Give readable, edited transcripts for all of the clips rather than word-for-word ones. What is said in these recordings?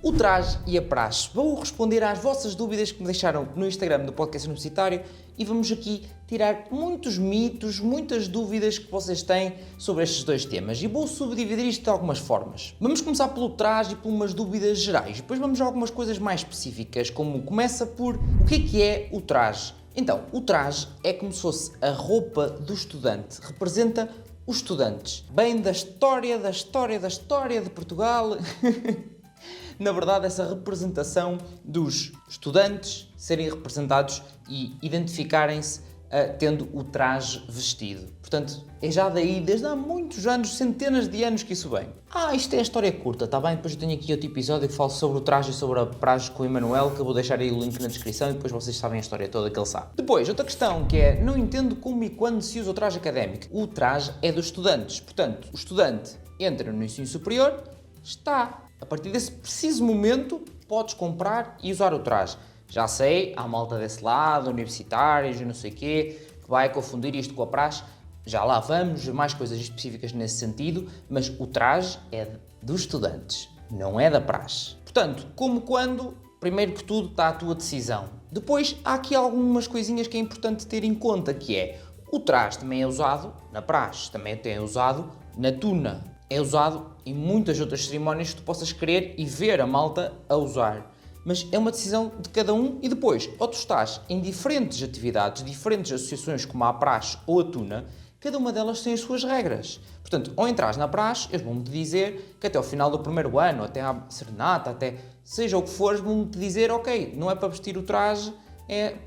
O traje e a praxe. Vou responder às vossas dúvidas que me deixaram no Instagram do Podcast Universitário e vamos aqui tirar muitos mitos, muitas dúvidas que vocês têm sobre estes dois temas e vou subdividir isto de algumas formas. Vamos começar pelo traje e por umas dúvidas gerais, depois vamos a algumas coisas mais específicas, como começa por o que é o traje? Então, o traje é como se fosse a roupa do estudante, representa os estudantes. Bem da história de Portugal. Na verdade, essa representação dos estudantes serem representados e identificarem-se tendo o traje vestido. Portanto, é já daí, desde há muitos anos, centenas de anos que isso vem. Isto é a história curta, está bem? Depois eu tenho aqui outro episódio que falo sobre o traje e sobre a praxe com o Emanuel, que eu vou deixar aí o link na descrição e depois vocês sabem a história toda que ele sabe. Depois, outra questão que é, não entendo como e quando se usa o traje académico. O traje é dos estudantes, portanto, o estudante entra no ensino superior, está. A partir desse preciso momento, podes comprar e usar o traje. Já sei, há malta desse lado, universitários e não sei o quê, que vai confundir isto com a praxe. Já lá vamos, mais coisas específicas nesse sentido, mas o traje é dos estudantes, não é da praxe. Portanto, como quando, primeiro que tudo, está a tua decisão. Depois, há aqui algumas coisinhas que é importante ter em conta, que é, o traje também é usado na praxe, também é usado na tuna. É usado em muitas outras cerimónias que tu possas querer e ver a malta a usar. Mas é uma decisão de cada um e depois, ou tu estás em diferentes atividades, diferentes associações como a praxe ou a tuna, cada uma delas tem as suas regras. Portanto, ou entras na praxe, eles vão-te dizer que até ao final do primeiro ano, até à serenata, até seja o que for, vão-te dizer, ok, não é para vestir o traje,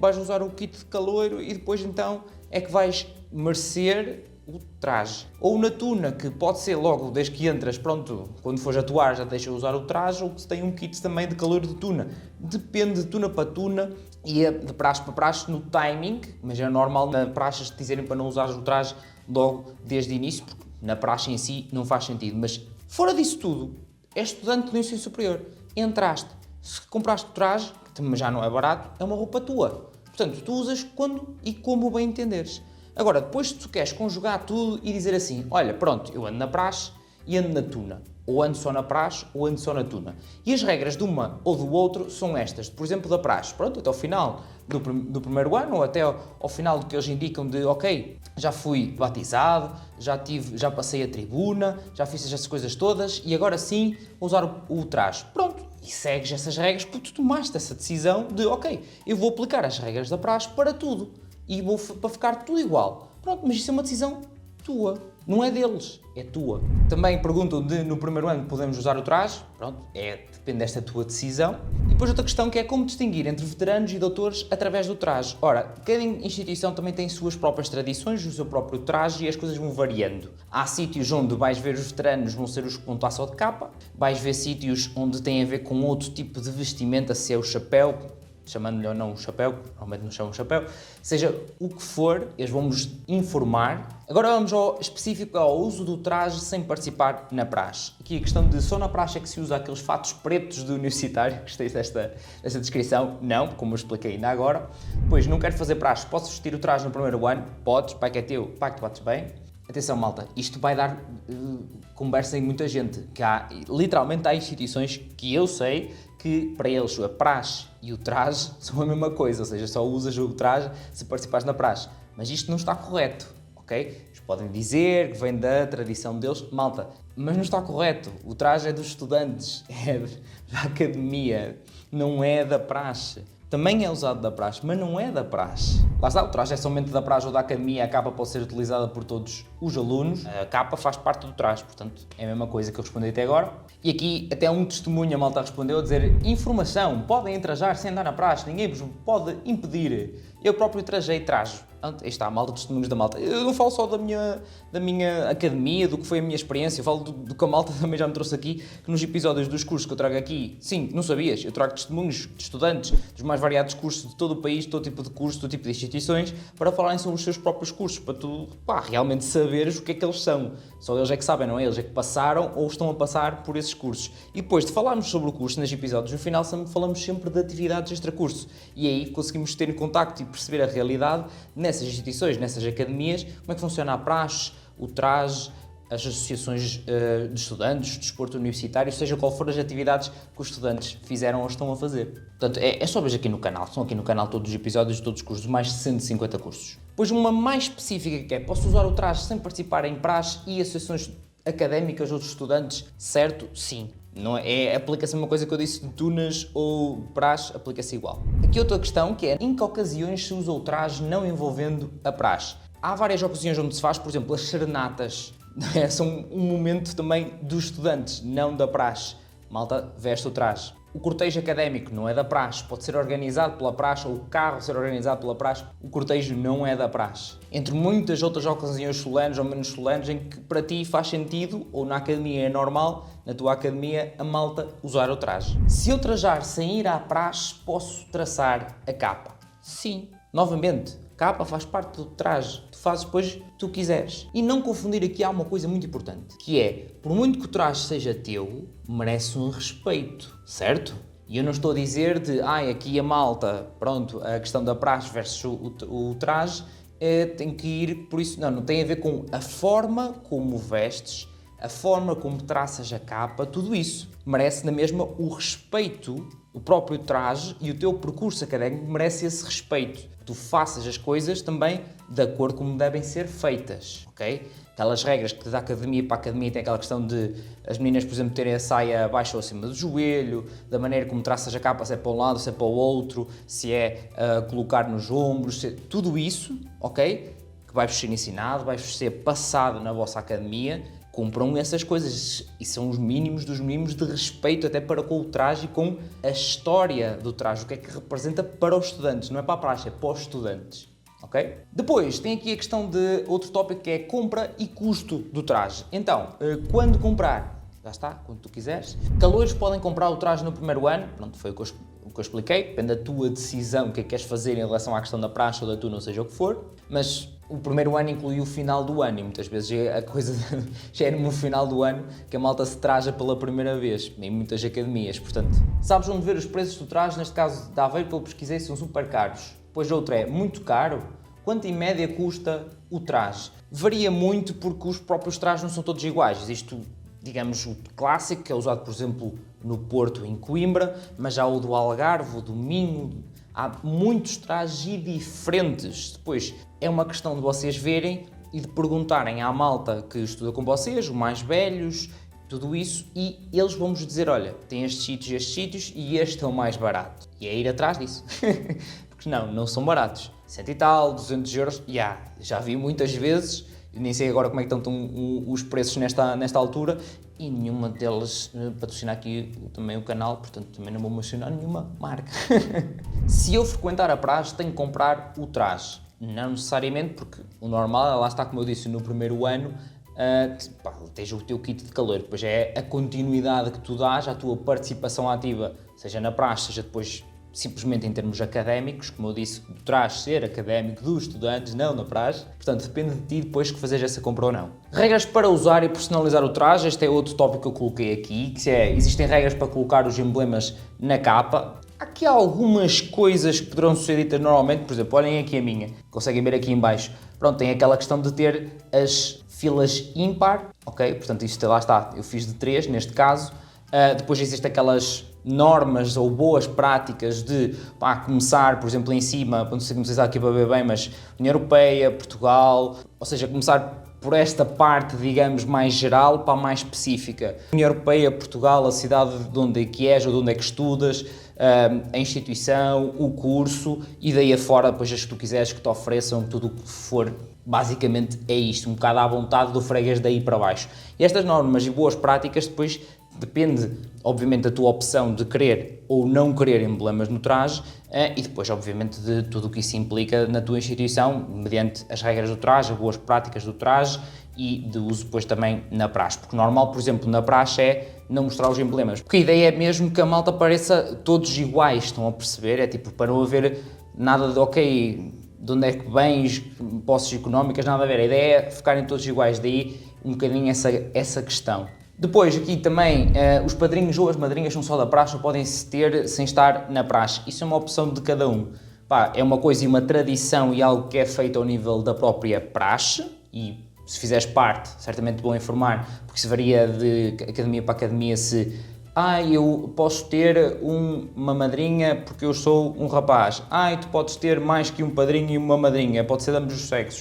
vais usar o kit de caloiro e depois então é que vais merecer o traje. Ou na tuna, que pode ser logo desde que entras, pronto, quando fores atuar já deixa usar o traje, ou que se tem um kit também de calor de tuna. Depende de tuna para tuna e é de praxe para praxe no timing, mas é normal na praxe te dizerem para não usares o traje logo desde o início, porque na praxe em si não faz sentido. Mas fora disso tudo, és estudante do ensino superior, entraste, se compraste o traje, que já não é barato, é uma roupa tua. Portanto, tu usas quando e como bem entenderes. Agora, depois se tu queres conjugar tudo e dizer assim, olha, pronto, eu ando na praxe e ando na tuna, ou ando só na praxe ou ando só na tuna. E as regras de uma ou do outro são estas, por exemplo, da praxe, pronto, até ao final do primeiro ano, ou até ao final do que eles indicam de, ok, já fui batizado, já passei a tribuna, já fiz essas coisas todas e agora sim vou usar o traje. Pronto, e segues essas regras porque tu tomaste essa decisão de, ok, eu vou aplicar as regras da praxe para tudo. E vou para ficar tudo igual. Pronto, mas isso é uma decisão tua, não é deles, é tua. Também perguntam de no primeiro ano podemos usar o traje, pronto, depende desta tua decisão. E depois outra questão que é como distinguir entre veteranos e doutores através do traje. Ora, cada instituição também tem suas próprias tradições, o seu próprio traje e as coisas vão variando. Há sítios onde vais ver os veteranos vão ser os que vão estar só de capa, vais ver sítios onde tem a ver com outro tipo de vestimenta, se é o chapéu, chamando-lhe ou não o chapéu, normalmente não chamam chapéu, seja o que for, eles vão-nos informar. Agora vamos ao específico, ao uso do traje sem participar na praxe. Aqui a questão de só na praxe é que se usa aqueles fatos pretos do universitário, gostei desta descrição, não, como eu expliquei ainda agora. Depois, não quero fazer praxe, posso vestir o traje no primeiro ano? Podes, pai que é teu, pai que tu bates bem. Atenção malta, isto vai dar conversa em muita gente, que literalmente há instituições que eu sei que para eles a praxe e o traje são a mesma coisa, ou seja, só usas o traje se participares na praxe. Mas isto não está correto, ok? Eles podem dizer que vem da tradição deles, malta, mas não está correto. O traje é dos estudantes, é da academia, não é da praxe. Também é usado da praxe, mas não é da praxe. Lá está, o traje é somente da praxe ou da academia, a capa pode ser utilizada por todos os alunos, a capa faz parte do traje, portanto é a mesma coisa que eu respondi até agora. E aqui até um testemunho a malta respondeu a dizer: informação, podem trajar sem andar na praxe, ninguém vos pode impedir. Eu próprio trajei traje. Aí está, a malta, testemunhos da malta. Eu não falo só da minha academia, do que foi a minha experiência, eu falo do que a malta também já me trouxe aqui, que nos episódios dos cursos que eu trago aqui, sim, não sabias, eu trago testemunhos de estudantes dos mais variados cursos de todo o país, de todo tipo de curso, todo tipo de instituições, para falarem sobre os seus próprios cursos, para tu, realmente saberes o que é que eles são. Só eles é que sabem, não é? Eles é que passaram ou estão a passar por esses cursos. E depois de falarmos sobre o curso nos episódios, no final falamos sempre de atividades extracurso. E aí conseguimos ter em contacto e perceber a realidade nessas instituições, nessas academias, como é que funciona a praxe, o traje, as associações de estudantes, de desporto universitário, seja qual for as atividades que os estudantes fizeram ou estão a fazer. Portanto, é só ver aqui no canal, estão aqui no canal todos os episódios de todos os cursos, mais de 150 cursos. Depois uma mais específica que é, posso usar o traje sem participar em praxe e associações académicas ou de estudantes, certo? Sim. Não aplica-se a uma coisa que eu disse de tunas ou praxe, aplica-se igual. Aqui outra questão que é, em que ocasiões se usa o traje não envolvendo a praxe? Há várias ocasiões onde se faz, por exemplo, as serenatas, são um momento também dos estudantes, não da praxe. Malta veste o traje. O cortejo académico não é da praxe, pode ser organizado pela praxe ou o carro ser organizado pela praxe, o cortejo não é da praxe. Entre muitas outras ocasiões solenes ou menos solenes em que para ti faz sentido, ou na academia é normal, na tua academia, a malta usar o traje. Se eu trajar sem ir à praxe, posso traçar a capa? Sim. Novamente, capa faz parte do traje, tu fazes depois que tu quiseres. E não confundir aqui há uma coisa muito importante, que é, por muito que o traje seja teu, merece um respeito, certo? E eu não estou a dizer de, aqui a malta, pronto, a questão da praxe versus o traje, tem que ir por isso, não tem a ver com a forma como vestes, a forma como traças a capa, tudo isso merece na mesma o respeito. O próprio traje e o teu percurso académico merece esse respeito. Que tu faças as coisas também de acordo como devem ser feitas, ok? Aquelas regras que da academia para a academia tem aquela questão de as meninas, por exemplo, terem a saia abaixo ou acima do joelho, da maneira como traças a capa, se é para um lado, se é para o outro, se é colocar nos ombros, tudo isso, ok? Que vai-vos ser ensinado, vai-vos ser passado na vossa academia. Cumpram essas coisas e são os mínimos dos mínimos de respeito até para com o traje e com a história do traje, o que é que representa para os estudantes, não é para a praxe, é para os estudantes, ok? Depois tem aqui a questão de outro tópico que é compra e custo do traje. Então, quando comprar, já está, quando tu quiseres. Caloiros podem comprar o traje no primeiro ano, pronto, foi o que eu expliquei, depende da tua decisão, o que é que queres fazer em relação à questão da praxe ou da tua, não seja o que for, mas o primeiro ano inclui o final do ano e muitas vezes a coisa já é no final do ano que a malta se traja pela primeira vez, em muitas academias, portanto. Sabes onde ver os preços do traje? Neste caso de Aveiro, pelo pesquisei, são super caros. Depois outro é muito caro. Quanto em média custa o traje? Varia muito porque os próprios trajes não são todos iguais. Existe, digamos, o clássico, que é usado, por exemplo, no Porto, em Coimbra, mas há o do Algarve, o do Minho. Há muitos trajes e diferentes. Depois, é uma questão de vocês verem e de perguntarem à malta que estuda com vocês, os mais velhos, tudo isso, e eles vão-vos dizer, olha, tem estes sítios e este é o mais barato. E é ir atrás disso. Porque não são baratos. 100 e tal, 200 euros, já vi muitas vezes, nem sei agora como é que estão os preços nesta altura, e nenhuma delas patrocina aqui também o canal, portanto também não vou mencionar nenhuma marca. Se eu frequentar a praxe, tenho que comprar o traje. Não necessariamente, porque o normal, lá está, como eu disse, no primeiro ano, esteja o teu kit de calor, depois é a continuidade que tu dás, a tua participação ativa, seja na praxe, seja depois simplesmente em termos académicos, como eu disse, do traje ser académico dos estudantes, não na praxe. Portanto, depende de ti depois que fazeres essa compra ou não. Regras para usar e personalizar o traje, este é outro tópico que eu coloquei aqui, que existem regras para colocar os emblemas na capa. Há aqui algumas coisas que poderão ser ditas normalmente, por exemplo, olhem aqui a minha, conseguem ver aqui em baixo. Pronto, tem aquela questão de ter as filas ímpar, ok? Portanto, isto lá está, eu fiz de 3 neste caso. Depois existem aquelas normas ou boas práticas de começar, por exemplo, em cima, não sei como vocês aqui para ver bem, mas União Europeia, Portugal, ou seja, começar por esta parte, digamos, mais geral para a mais específica. União Europeia, Portugal, a cidade de onde é que és ou de onde é que estudas, a instituição, o curso e daí afora, depois as que tu quiseres que te ofereçam, tudo o que for. Basicamente é isto, um bocado à vontade do freguês daí para baixo. E estas normas e boas práticas depois depende, obviamente, da tua opção de querer ou não querer emblemas no traje e depois, obviamente, de tudo o que isso implica na tua instituição, mediante as regras do traje, as boas práticas do traje e de uso depois também na praxe. Porque normal, por exemplo, na praxe é não mostrar os emblemas. Porque a ideia é mesmo que a malta pareça todos iguais, estão a perceber? É tipo, para não haver nada de, ok, de onde é que vens, posses económicas, nada a ver. A ideia é ficarem todos iguais, daí um bocadinho essa questão. Depois aqui também os padrinhos ou as madrinhas não só da praxe, podem-se ter sem estar na praxe. Isso é uma opção de cada um. É uma coisa e uma tradição e algo que é feito ao nível da própria praxe e se fizeres parte, certamente vão informar, porque se varia de academia para academia se eu posso ter uma madrinha porque eu sou um rapaz. Tu podes ter mais que um padrinho e uma madrinha, pode ser de ambos os sexos.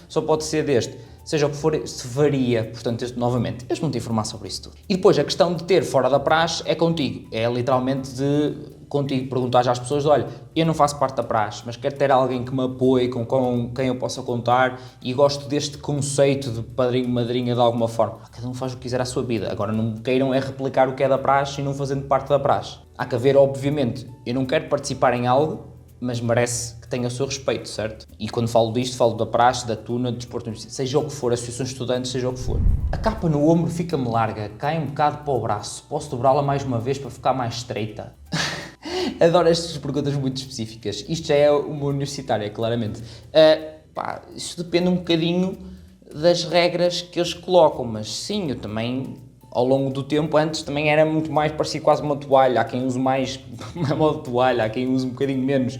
Só pode ser deste. Seja o que for, se varia. Portanto, novamente, eles vão te informar sobre isso tudo. E depois, a questão de ter fora da praxe é contigo. É literalmente contigo perguntar às pessoas, olha, eu não faço parte da praxe, mas quero ter alguém que me apoie, com quem eu possa contar e gosto deste conceito de padrinho, madrinha de alguma forma. Cada um faz o que quiser à sua vida. Agora não queiram é replicar o que é da praxe e não fazendo parte da praxe. Há que haver, obviamente, eu não quero participar em algo, mas merece que tenha o seu respeito, certo? E quando falo disto, falo da praxe, da tuna, do desporto, seja o que for, associação de estudantes, seja o que for. A capa no ombro fica-me larga, cai um bocado para o braço, posso dobrá-la mais uma vez para ficar mais estreita? Adoro estas perguntas muito específicas. Isto já é uma universitária, claramente. Isso depende um bocadinho das regras que eles colocam, mas sim, eu também, ao longo do tempo, antes também era muito mais, parecia quase uma toalha. Há quem use mais uma modo toalha, há quem use um bocadinho menos.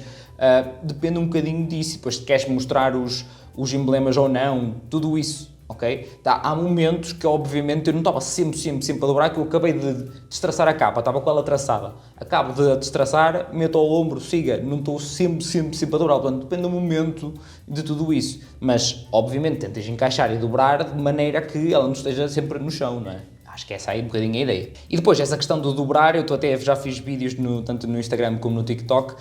Depende um bocadinho disso. Depois, se queres mostrar os emblemas ou não, tudo isso. Okay? Há momentos que obviamente eu não estava sempre a dobrar, que eu acabei de destraçar a capa, estava com ela traçada, acabo de destraçar, meto ao ombro, siga, não estou sempre a dobrar, portanto depende do momento de tudo isso, mas obviamente tentas encaixar e dobrar de maneira que ela não esteja sempre no chão, não é? Acho que essa aí é um bocadinho a ideia. E depois, essa questão do dobrar, eu até já fiz vídeos tanto no Instagram como no TikTok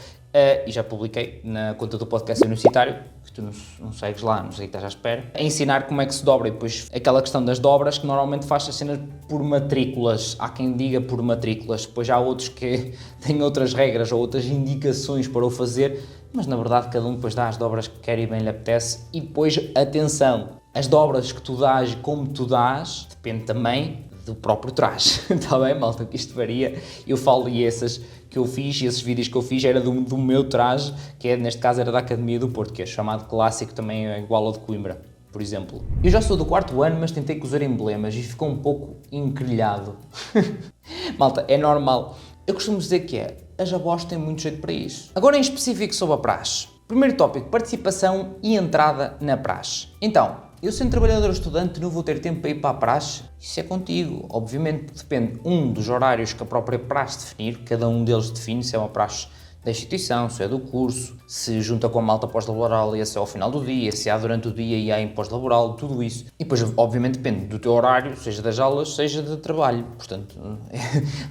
e já publiquei na conta do podcast universitário, que tu não segues lá, não sei o que estás à espera, a ensinar como é que se dobra. E depois, aquela questão das dobras, que normalmente faz as cenas por matrículas. Há quem diga por matrículas, depois há outros que têm outras regras ou outras indicações para o fazer, mas na verdade cada um depois dá as dobras que quer e bem lhe apetece. E depois, atenção, as dobras que tu dás e como tu dás, depende também do próprio traje, está bem, malta? Que isto varia. Eu falo e essas que eu fiz, esses vídeos que eu fiz era do meu traje, que é, neste caso era da Academia do Porto, que é chamado clássico, também é igual ao de Coimbra, por exemplo. Eu já sou do 4º ano, mas tentei cozer emblemas e ficou um pouco encrelhado. Malta, é normal. Eu costumo dizer que as avós têm muito jeito para isso. Agora em específico sobre a praxe. Primeiro tópico, participação e entrada na praxe. Então, eu sendo trabalhador ou estudante não vou ter tempo para ir para a praxe? Isso é contigo. Obviamente depende, dos horários que a própria praxe definir, cada um deles define se é uma praxe da instituição, se é do curso, se junta com a malta pós-laboral e se é ao final do dia, se há durante o dia e há em pós-laboral, tudo isso. E depois, obviamente, depende do teu horário, seja das aulas, seja de trabalho. Portanto,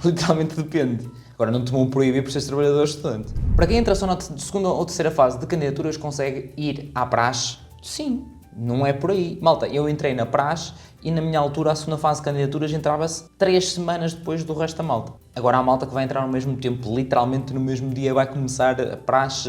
literalmente depende. Agora, não te vão proibir por seres trabalhador ou estudante. Para quem entra só na segunda ou terceira fase de candidaturas, consegue ir à praxe? Sim. Não é por aí. Malta, eu entrei na praxe e na minha altura a segunda fase de candidaturas entrava-se 3 semanas depois do resto da malta. Agora há malta que vai entrar no mesmo tempo, literalmente no mesmo dia vai começar a praxe,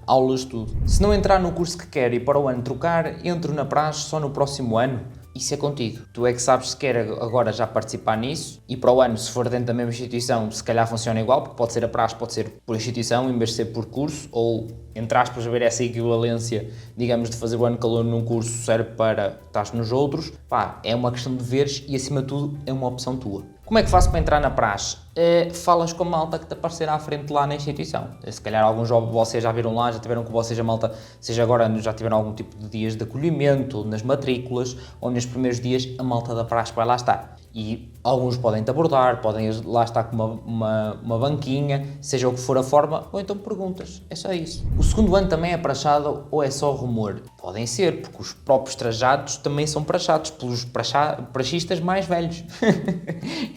aulas, tudo. Se não entrar no curso que quer e para o ano trocar, entro na praxe só no próximo ano. Isso é contigo. Tu é que sabes se quer agora já participar nisso e para o ano, se for dentro da mesma instituição, se calhar funciona igual, porque pode ser a praxe, pode ser por instituição em vez de ser por curso, ou entre aspas, ver essa equivalência, digamos, de fazer o ano de calor num curso serve para estar nos outros. É uma questão de veres e acima de tudo é uma opção tua. Como é que faço para entrar na praxe? Falas com a malta que te aparecerá à frente lá na instituição. Se calhar alguns de vocês já viram lá, já tiveram com vocês a malta, seja agora já tiveram algum tipo de dias de acolhimento, ou nas matrículas, ou nos primeiros dias a malta da praxe vai lá estar. E alguns podem-te abordar, podem lá estar com uma banquinha, seja o que for a forma, ou então perguntas. É só isso. O segundo ano também é praxado ou é só rumor? Podem ser, porque os próprios trajados também são praxados pelos praxistas mais velhos.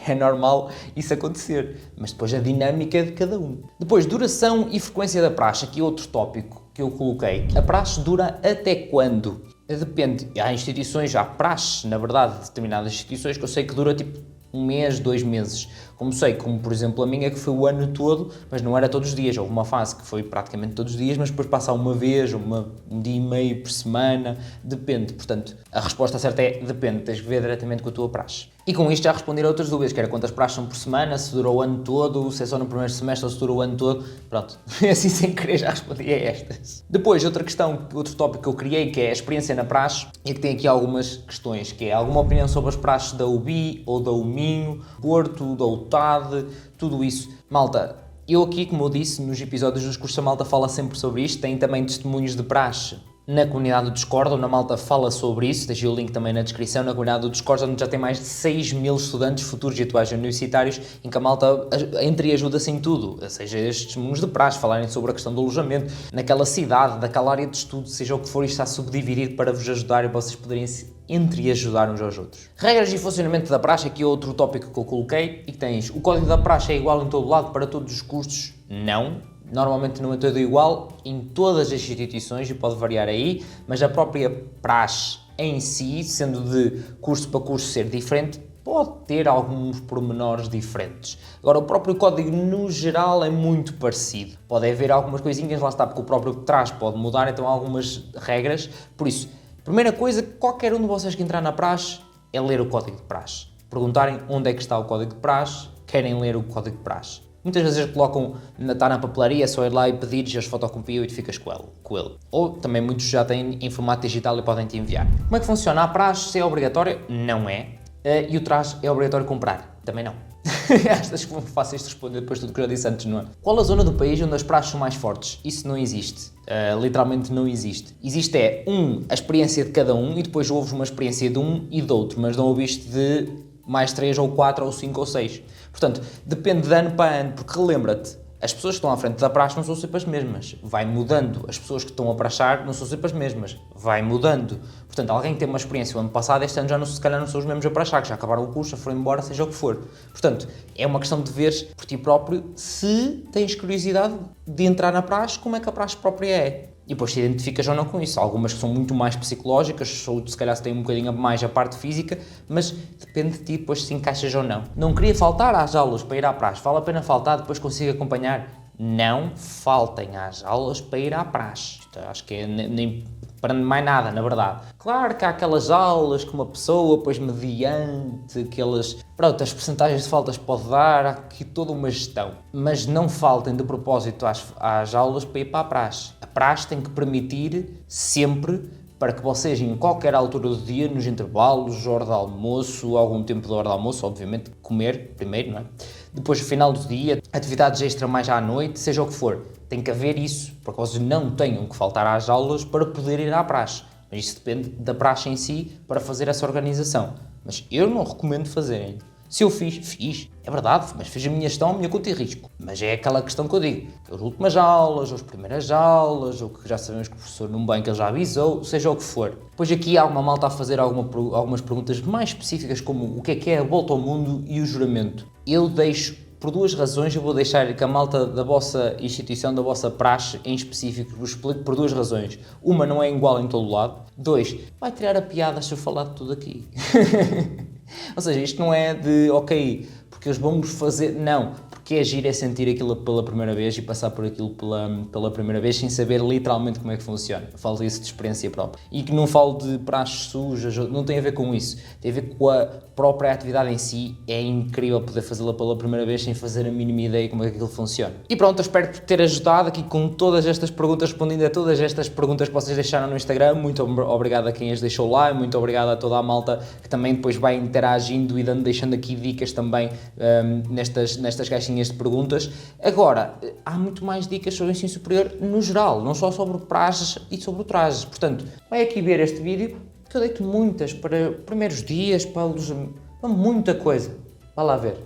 É normal isso acontecer, mas depois a dinâmica é de cada um. Depois, duração e frequência da praxe, aqui outro tópico que eu coloquei. A praxe dura até quando? Depende. Há instituições, há praxe, na verdade, de determinadas instituições que eu sei que dura tipo 1 mês, 2 meses. Como sei, como por exemplo a minha, que foi o ano todo, mas não era todos os dias. Houve uma fase que foi praticamente todos os dias, mas depois passa uma vez, um dia e meio por semana, depende. Portanto, a resposta certa é depende, tens que ver diretamente com a tua praxe. E com isto já responder a outras dúvidas, que era quantas praxes são por semana, se dura o ano todo, se é só no primeiro semestre ou se dura o ano todo. Pronto, assim sem querer já respondi a estas. Depois, outra questão, outro tópico que eu criei, que é a experiência na praxe, e que tem aqui algumas questões, que é alguma opinião sobre as praxes da UBI ou da UMinho, Porto, da UTAD, tudo isso. Malta, eu aqui, como eu disse nos episódios dos cursos, a malta fala sempre sobre isto, tem também testemunhos de praxe na comunidade do Discord, onde a malta fala sobre isso, deixei o link também na descrição, na comunidade do Discord, onde já tem mais de 6.000 estudantes futuros e atuais universitários, em que a malta entra e ajuda-se em tudo, seja estes testemunhos de praxe, falarem sobre a questão do alojamento, naquela cidade, daquela área de estudo, seja o que for, isto está subdividido para vos ajudar e vocês poderem se entre e ajudar uns aos outros. Regras e funcionamento da praxe, aqui é outro tópico que eu coloquei, e que tens, o código da praxe é igual em todo lado para todos os cursos? Não. Normalmente não é todo igual em todas as instituições e pode variar aí, mas a própria praxe em si, sendo de curso para curso ser diferente, pode ter alguns pormenores diferentes. Agora, o próprio código no geral é muito parecido. Pode haver algumas coisinhas, lá está, porque o próprio que traz pode mudar, então há algumas regras. Por isso, primeira coisa, qualquer um de vocês que entrar na praxe é ler o código de praxe. Perguntarem onde é que está o código de praxe, querem ler o código de praxe. Muitas vezes colocam, está na papelaria, é só ir lá e pedir, já os fotocopiam e tu ficas com ele. Ou também muitos já têm em formato digital e podem te enviar. Como é que funciona? A praxe, se é obrigatória? Não é. E o traje é obrigatório comprar? Também não. Estas que fáceis de responder depois de tudo que eu já disse antes, não é? Qual a zona do país onde as praxes são mais fortes? Isso não existe. Literalmente não existe. Existe a experiência de cada um e depois ouves uma experiência de um e de outro, mas não ouviste de mais 3 ou 4 ou 5 ou 6. Portanto, depende de ano para ano, porque relembra-te, as pessoas que estão à frente da praxe não são sempre as mesmas. Vai mudando. As pessoas que estão a praxar não são sempre as mesmas. Vai mudando. Portanto, alguém que teve uma experiência o ano passado, este ano já não, se calhar não são os mesmos a praxar, que já acabaram o curso, já foram embora, seja o que for. Portanto, é uma questão de veres por ti próprio se tens curiosidade de entrar na praxe, como é que a praxe própria é. E depois te identificas ou não com isso. Algumas que são muito mais psicológicas, outras se calhar se têm um bocadinho mais a parte física, mas depende de ti depois se encaixas ou não. Não queria faltar às aulas para ir à praxe, vale a pena faltar, depois consigo acompanhar? Não faltem às aulas para ir à praxe. Acho que é nem para mais nada, na verdade. Claro que há aquelas aulas que uma pessoa, depois mediante aquelas, as percentagens de faltas pode dar, há aqui toda uma gestão. Mas não faltem de propósito às aulas para ir para a praxe. A praxe tem que permitir sempre para que vocês, em qualquer altura do dia, nos intervalos, hora de almoço, algum tempo de hora de almoço, obviamente, comer primeiro, não é? Depois, no final do dia, atividades extra mais à noite, seja o que for. Tem que haver isso, para que vocês não tenham que faltar às aulas para poder ir à praxe. Mas isso depende da praxe em si para fazer essa organização. Mas eu não recomendo fazerem. Se eu fiz, é verdade, mas fiz a minha gestão, a minha conta e risco. Mas é aquela questão que eu digo, as últimas aulas, ou as primeiras aulas, ou que já sabemos que o professor não bem que ele já avisou, seja o que for. Depois aqui há uma malta a fazer algumas perguntas mais específicas, como o que é a volta ao mundo e o juramento. Eu deixo, por duas razões, eu vou deixar que a malta da vossa instituição, da vossa praxe em específico, vos explique por duas razões. Uma, não é igual em todo lado. 2, vai tirar a piada se eu falar de tudo aqui. Ou seja, isto não é de, ok, porque eles vão-nos fazer, não, porque é giro é sentir aquilo pela primeira vez e passar por aquilo pela primeira vez sem saber literalmente como é que funciona. Eu falo isso de experiência própria. E que não falo de praxes sujas, não tem a ver com isso, tem a ver com a própria atividade em si. É incrível poder fazê-la pela primeira vez sem fazer a mínima ideia como é que aquilo funciona. E pronto, eu espero ter ajudado aqui com todas estas perguntas, respondendo a todas estas perguntas que vocês deixaram no Instagram. Muito obrigado a quem as deixou lá, muito obrigado a toda a malta que também depois vai interagindo e deixando aqui dicas também nestas caixinhas de perguntas. Agora, há muito mais dicas sobre o ensino superior no geral, não só sobre praxes e sobre o trajes. Portanto, vai aqui ver este vídeo, que eu deito muitas para primeiros dias, para muita coisa. Vá lá ver.